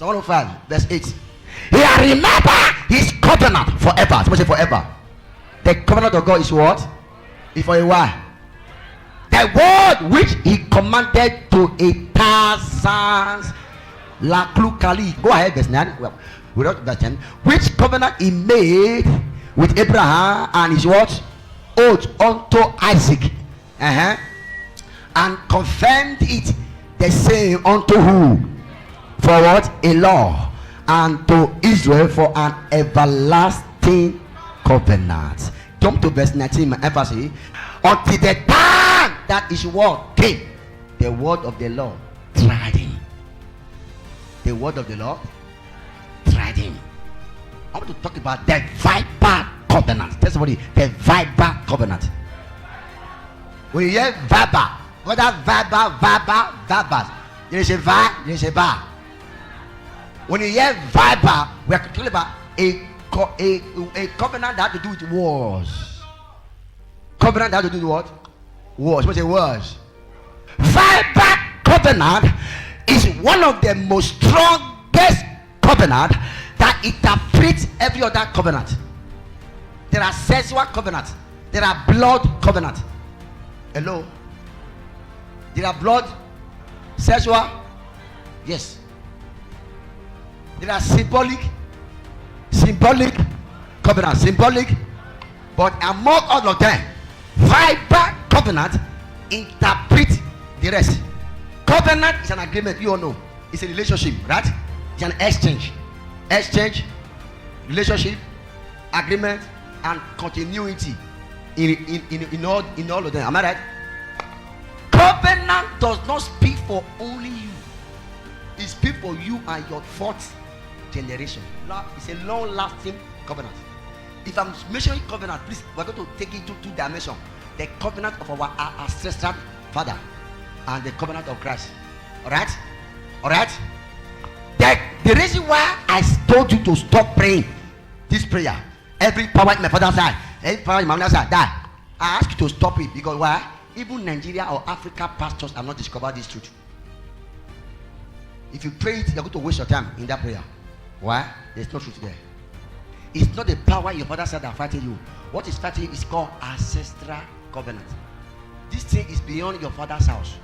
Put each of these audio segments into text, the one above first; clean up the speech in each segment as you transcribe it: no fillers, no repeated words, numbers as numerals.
Psalm 105, verse 8. He has remembered his covenant forever. Somebody say forever. The covenant of God is what? Is for a while. The word which he commanded to 1,000 Laklukali. Go ahead, verse 9. Well, without verse 10. Which covenant he made with Abraham and his what? Oath unto Isaac. And confirmed it the same unto who? For what? A law. And to Israel for an everlasting covenant. Jump to verse 19, my emphasis. Until the time that his word came, the word of the Lord tried him. The word of the Lord tried him. I want to talk about the viper covenant. Tell somebody, the viper covenant. When you hear viper, what that vipers, there is a viper, there is a bar. When you hear viper, we are talking about a covenant that had to do with wars. Covenant that had to do with what? Wars. What say wars? Viper covenant is one of the most strongest covenant that interprets every other covenant. There are sexual covenants. There are blood covenants. Hello? There are blood, sexual, yes. There are symbolic covenant, symbolic, but among all of them, viper covenant interpret the rest. Covenant is an agreement, you all know. It's a relationship, right? It's an exchange, relationship, agreement, and continuity in all of them. Am I right? Covenant does not speak for only you. It speaks for you and your fourth generation. It's a long-lasting covenant. If I'm mentioning covenant, please, we're going to take it to two dimensions: the covenant of our ancestral father and the covenant of Christ. All right. The reason why I told you to stop praying this prayer, every power in my father's side, every power in my mother's side, that I ask you to stop it. Because why? Even Nigeria or Africa pastors have not discovered this truth. If you pray it, you're going to waste your time in that prayer. Why? There's no truth there. It's not the power in your father's side that fighting you. What is fighting you is called ancestral covenant. This thing is beyond your father's house.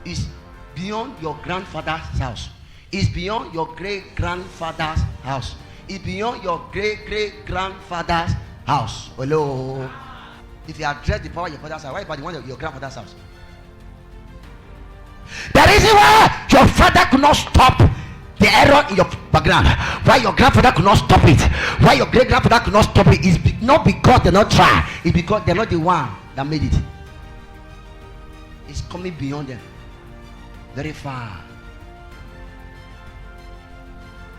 It's beyond your grandfather's house. It's beyond your great-grandfather's house. It's beyond your great-great-grandfather's house. Hello? If you address the power of your father's house, why about the one of your grandfather's house? The reason why your father could not stop the error in your background, why your grandfather could not stop it, why your great-grandfather could not stop it, is not because they not try. It's because they're not the one that made it. It's coming beyond them, very far.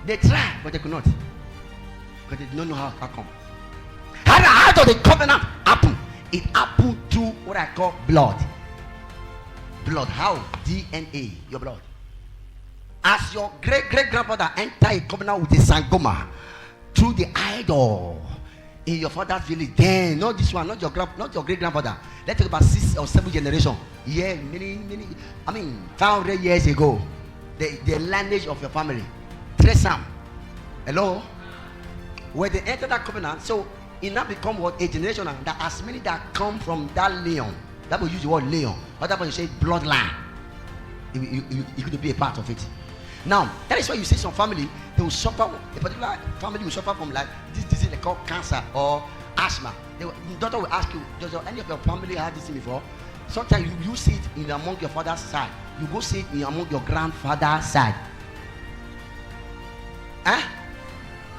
They try, but they could not, because they don't know how come. How does the covenant happen? It happened through what I call blood. Blood. How? DNA. Your blood. As your great-great-grandfather entered a covenant with the Sangoma through the idol in your father's village, then not this one, not your great-grandfather. Let's talk about 6 or 7 generations. Yeah, many, 500 years ago, the lineage of your family. Trace them. Hello? When they enter that covenant, so it now become what? A generation that as many that come from that lion. That will use the word lion. Other person say bloodline. You could be a part of it. Now, that is why you see some family, they will suffer, a particular family will suffer from like this disease they call cancer or asthma. The doctor will ask you, does any of your family have this thing before? Sometimes you see it in among your father's side. You go see it in among your grandfather's side.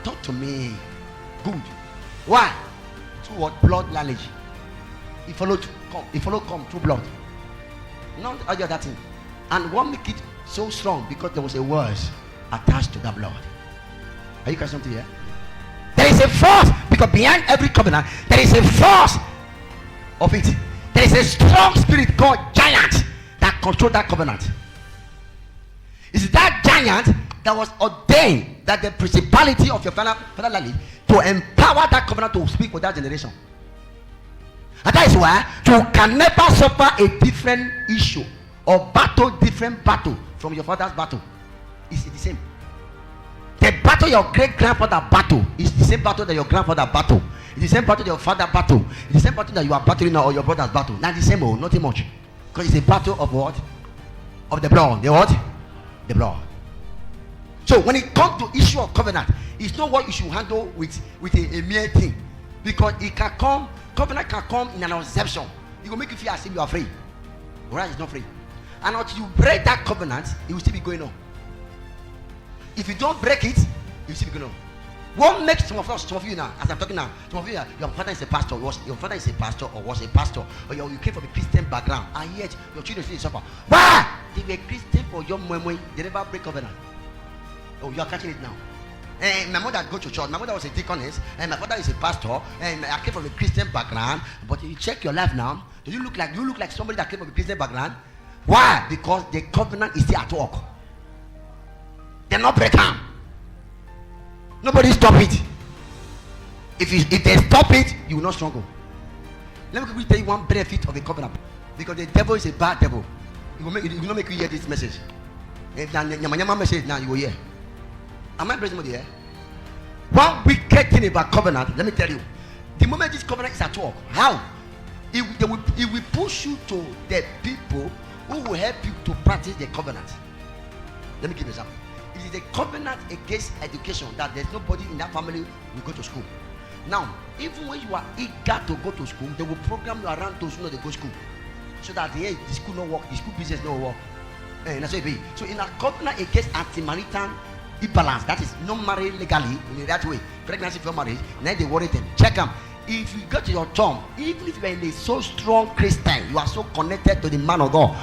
Talk to me. Good. Why? Through what? Blood lineage. It followed come through blood. Not all the other thing. And what make it so strong? Because there was a word attached to that blood. Are you catching something here? There is a force, because behind every covenant there is a force of it. There is a strong spirit called giant that controls that covenant. It's that giant that was ordained that the principality of your father lineage to empower that covenant to speak for that generation. And that is why you can never suffer a different issue or different battle from your father's battle. It's the same. your great grandfather battle, it's the same battle that your grandfather battle. It's the same battle that your father battle. It's the same battle that you are battling now, or your brother's battle. Not the same, nothing much. Because it's a battle of what? Of the blood. The what? The blood. So when it comes to issue of covenant, it's not what you should handle with a mere thing. Because it can come, covenant can come in an exception. It will make you feel as if you are free. Whereas it's not free. And until you break that covenant, it will still be going on. If you don't break it, it will still be going on. What makes some of you now, as I'm talking now, some of you, your father is a pastor, your father is a pastor or was a pastor, or you came from a Christian background, and yet your children still suffer. Why? They were Christian for your memory, they never break covenant. Oh, you are catching it now. And my mother go to church, my mother was a deaconess, and my father is a pastor, and I came from a Christian background. But you check your life now, do you look like somebody that came from a Christian background? Why? Because the covenant is still at work. They're not breaking. Nobody stop it. If they stop it, you will not struggle. Let me quickly tell you one benefit of a covenant. Because the devil is a bad devil. It will not make you hear this message. If the message now you will hear. Am I present here? One wicked thing about covenant, let me tell you. The moment this covenant is at work, how? It will push you to the people who will help you to practice the covenant. Let me give you an example. It is a covenant against education that there's nobody in that family will go to school. Now, even when you are eager to go to school, they will program you around those who know they go to school. So that the school no work, the school business no work. And that's what it be. So in a covenant against anti-marital imbalance, that is not married legally in that way, pregnancy for marriage, then they worry them. Check them. If you go to your term, even if you are in a so strong Christian, you are so connected to the man of God,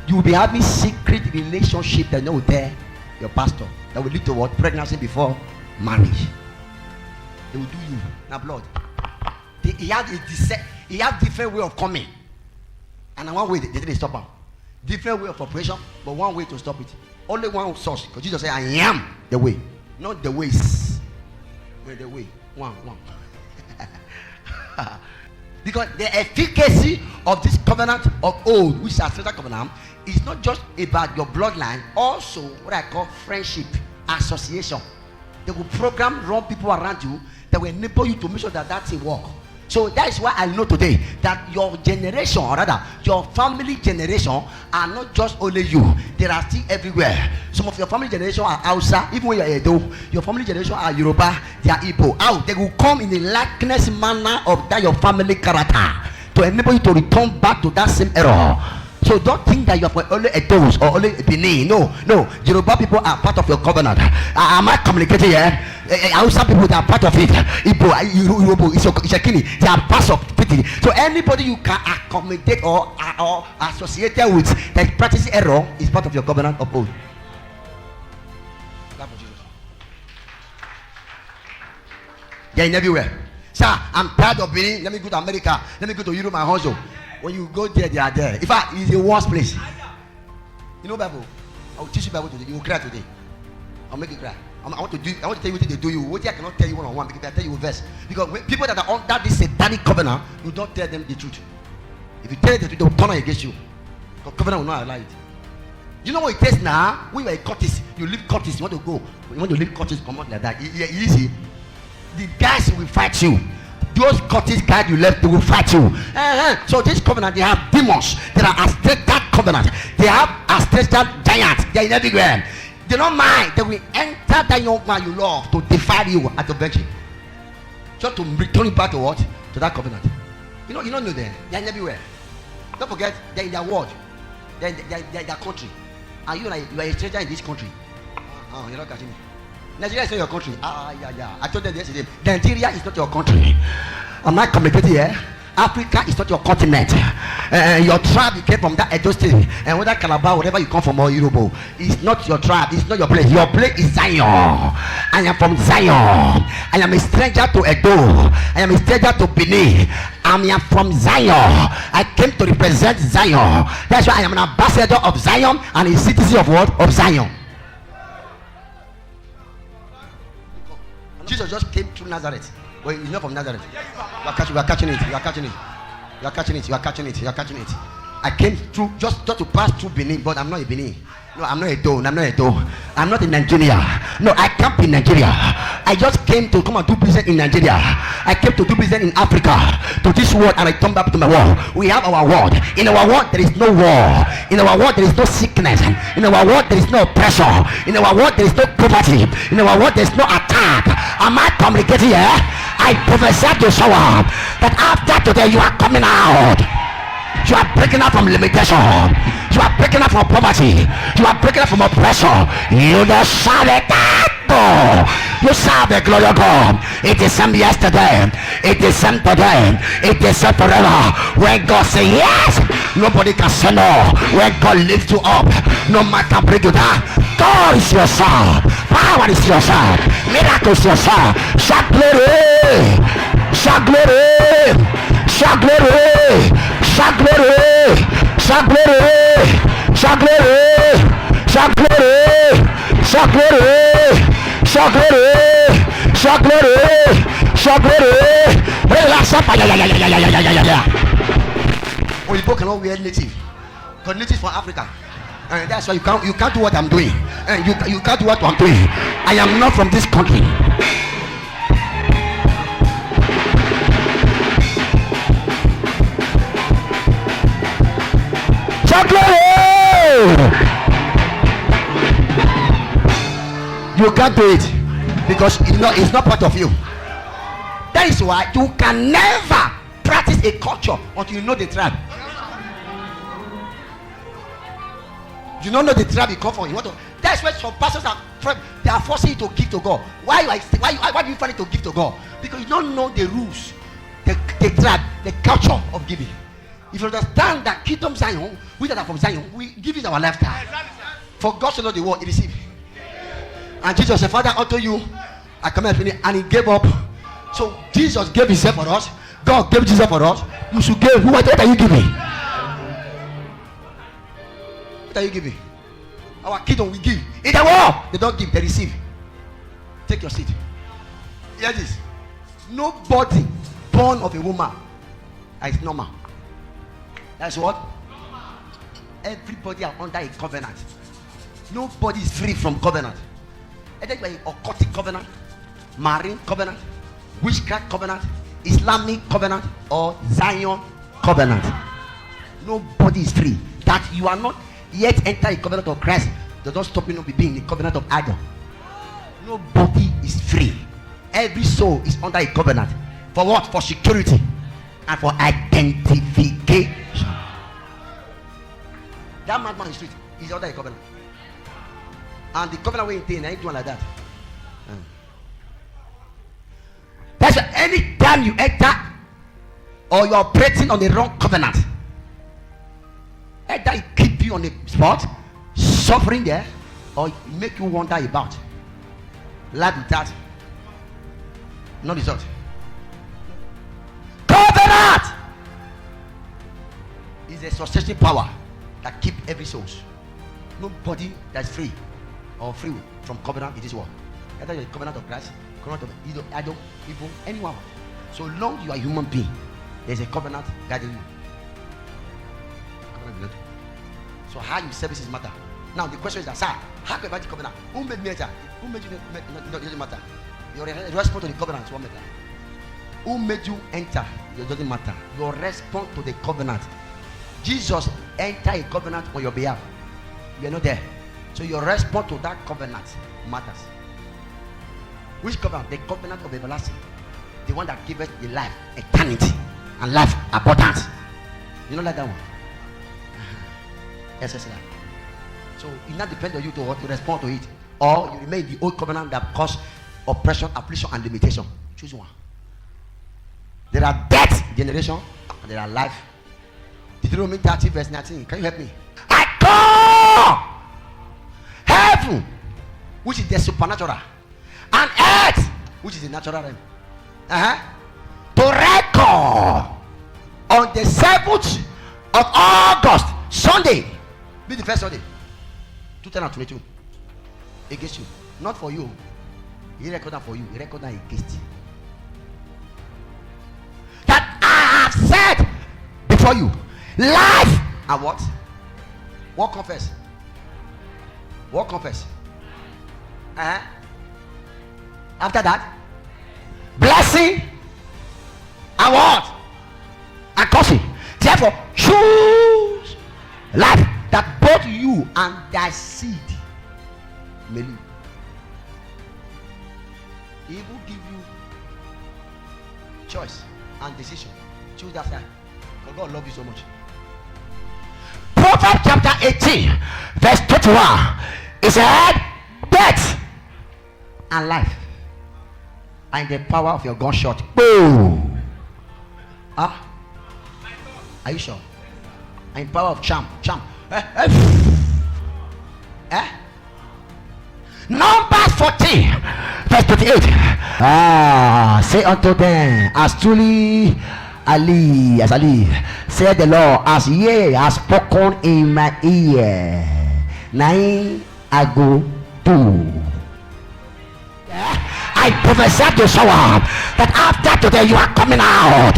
you will be having secret relationship that no there. Your pastor that will lead to what? Pregnancy before marriage. They will do you now blood. He had different way of coming, and one way they didn't stop him. Different way of operation, but one way to stop it. Only one source, because Jesus said, "I am the way," not the ways. Where the way? One. Because the efficacy of this covenant of old, which is a special covenant, is not just about your bloodline, also what I call friendship, association. They will program wrong people around you that will enable you to make sure that that's a work. So that is why I know today that your generation, or rather your family generation, are not just only you. They are still everywhere. Some of your family generation are Hausa, even when you are Edo. Your family generation are Yoruba, they are Igbo. How? They will come in the likeness manner of that your family character to enable you to return back to that same error. So don't think that you are only Edos or only Benin. No. Yoruba people are part of your covenant. Am I communicating here? Hausa people, they are part of it. Igbo, Ishakini, they are part of it. So anybody you can accommodate or associated with that practicing error is part of your covenant of oath. They are in everywhere. Sir, I'm tired of Benin. Let me go to America. Let me go to Europe and Honzo. When you go there, they are there. In fact, it's the worst place. You know Bible? I will teach you Bible today. You will cry today. I'll make you cry. I want to tell you what they do you. What I cannot tell you one on one, because I tell you a verse. Because when people that are under this satanic covenant, you don't tell them the truth. If you tell them the truth, they will turn against you. Because covenant will not allow it. You know what it is now? When you are a courtesy, you leave courtesy, you want to go. You want to leave courtesy, come out like that. Easy. The guys will fight you. Those courtesy guys you left, they will fight you. So this covenant, they have demons. They are ancestral covenant. They have ancestral giants. They are in everywhere. They don't mind. They will enter that young man you love to defy you at the virgin. Just to return it back to what? To that covenant. You don't know them. They are everywhere. Don't forget, they are in their world. They are in their country. And you are a stranger in this country. You're not catching me. Nigeria is not your country. Yeah. I told them yesterday. Nigeria is not your country. Am I communicating here? Africa is not your continent. Your tribe you came from that Edo state, and whether Calabar, wherever you come from, or Yoruba, it's not your tribe. It's not your place. Your place is Zion. I am from Zion. I am a stranger to Edo. I am a stranger to Benin. I am from Zion. I came to represent Zion. That's why I am an ambassador of Zion and a citizen of what? Of Zion. Jesus just came through Nazareth. Well, he's not from Nazareth. You are catching it. I came through just to pass through Benin, but I'm not a Benin. No, I'm not a don. I'm not a don. I'm not in Nigeria. No, I can't be in Nigeria. I just came to come and do business in Nigeria. I came to do business in Africa, to this world, and I come back to my world. We have our world. In our world, there is no war. In our world, there is no sickness. In our world, there is no oppression. In our world, there is no poverty. In our world, there is no attack. Am I communicating here? I prophesy to someone that after today, you are coming out. You are breaking out from limitation. You are breaking out from poverty. You are breaking out from oppression. You deserve it. You serve the glory of God. It is same yesterday. It is same today. It is same forever. When God says yes, nobody can say no. When God lifts you up, no man can bring you down. God is your son. Power is your son. Miracles is your son. Shout glory. Shout glory. Shout glory. Shout glory. Shout glory. Shout glory. Shout glory. Shout glory. Shout glory. Shout glory. Shout glory. Relax up. Oh, you cannot wear native. Because native from Africa. And that's why you can't do what I'm doing. And you can't do what I'm doing. I am not from this country. You can't do it because it's not part of you. That is why you can never practice a culture until you know the tribe. You don't know the tribe you come from. That's why some pastors they are forcing you to give to God. Why do you find it to give to God? Because you don't know the rules, the tribe, the culture of giving. If you understand that kingdom Zion, we that are from Zion, we give it our lifetime. For God to know the word, he received. And Jesus said, Father, unto you I come and he gave up. So Jesus gave himself for us. God gave Jesus for us. You should give. What are you giving? What are you giving? Our kingdom we give. In the world, they don't give, they receive. Take your seat. Hear this. Nobody born of a woman is normal. That's what? Everybody are under a covenant. Nobody is free from covenant. Either by occultic covenant, marine covenant, witchcraft covenant, Islamic covenant, or Zion covenant. Nobody is free. That you are not yet enter a covenant of Christ does not stop you from being in the covenant of idol. Nobody is free. Every soul is under a covenant. For what? For security and for identification. That madman in the street is under a covenant. And the covenant we intend, I ain't doing like that. That's why anytime you enter or you're operating on the wrong covenant, either it keep you on the spot, suffering there, or make you wonder about life without no result. Covenant is a sustaining power that keep every soul. Nobody that's free or free from covenant in this world. Either you're the covenant of Christ, covenant of Adam, evil, anyone. So long you are a human being, there's a covenant guiding you. Covenant. So how you services matter. Now the question is that, sir, how can I the covenant? Who made me enter? Who made you it doesn't matter. Your response to the covenant is what matter. Who made you enter? It doesn't matter. Your response to the covenant. Jesus entered a covenant on your behalf. You are not there. So your response to that covenant matters. Which covenant? The covenant of everlasting. The one that gives the life, eternity, and life abundance. You don't like that one? Yes, yes, yes. So it not depends on you to respond to it. Or you remain in the old covenant that causes oppression, affliction, and limitation. Choose one. There are death generation and there are life. Deuteronomy 30 verse 19. Can you help me? I call heaven, which is the supernatural, and earth, which is the natural realm, to record on the 7th of August, Sunday, be the first Sunday, 2022, against you, not for you. He record that for you. He record that against you. That I have said before you, life and what? What confess? What comes first? After that, blessing and what? And cursing. Therefore, choose life, that both you and thy seed may live. He will give you choice and decision. Choose that side. Because God loves you so much. Proverbs chapter 18, verse 21. It said, death and life are in the power of your gunshot. Boom. Are you sure? In power of charm. Numbers 14, verse 28. Say unto them, as truly as I live, said the Lord, as ye have spoken in my ear, now I go do. I prophesy to someone that after today you are coming out.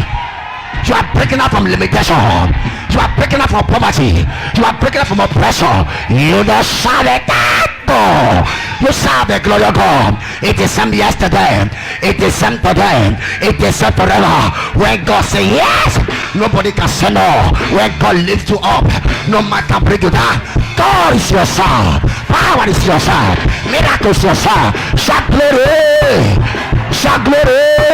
You are breaking out from limitation. You are breaking out from poverty. You are breaking out from oppression. You don't serve a God. You serve the glory of God. It is same yesterday. It is same today. It is same forever. When God says yes, nobody can say no. When God lifts you up, no man can bring you down. God is your son. Power is your son. Miracle is your son. Shout glory. Shout glory.